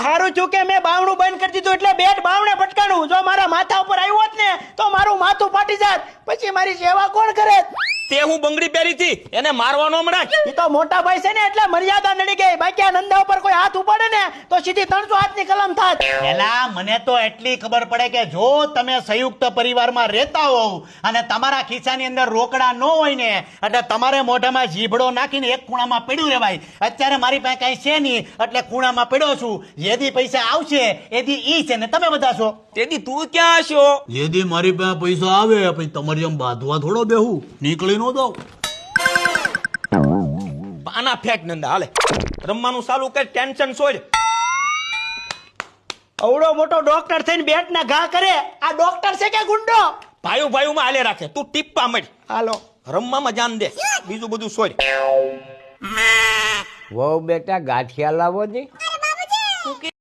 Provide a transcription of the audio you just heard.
હારું છું કે મેં બાવણું બંધ કરી દીધું એટલે બેટ બાવણે ભટકાણું. જો મારા માથા ઉપર આવ્યું હોત ને તો મારું માથું ફાટી જાત. પછી મારી સેવા કોણ કરે? તે હું બંગડી પહેરી હતી એને મારવાનો હમણાં. એ તો મોટા ભાઈ છે ને એટલે મર્યાદા નડી ગઈ. બાકી આ નંદા ઉપર કોઈ હાથ ઉપાડે ને તો સીધી 300 હાથની કલમ થાત. એલા મને તો એટલી ખબર પડે કે જો તમે સંયુક્ત પરિવારમાં રહેતા હોવ અને તમારા ખિસ્સાની અંદર રોકડા ન હોય ને એટલે તમારે મોઢામાં જીભડો નાખીને એક ખૂણામાં પડ્યું રહેવાય. અત્યારે મારી પાસે કઈ છે નહીં એટલે ખૂણામાં પડ્યો છું. જેથી પૈસા આવશે એથી ઈ છે ને તમે બધા છો. તેથી તું ક્યાં હશો? જેથી મારી પાસે પૈસા આવે પછી તમારી આમ બાંધવા થોડો બેહું નીકળી નો દઉં. પાના ફેંક નંદા હાલે રમવાનું ચાલુ કર. ટેન્શન છોડ. અવડો મોટો ડોક્ટર થઈને બેટ ના ઘા કરે. આ ડોક્ટર છે કે ગુંડો? ભાઈઓ માં હાલે રાખે. તું ટીપ્પા મળ. હાલો રમવામાં જાન દે. બીજું બધું છોડ. વહુ બેટા ગાંઠિયા લાવો જી.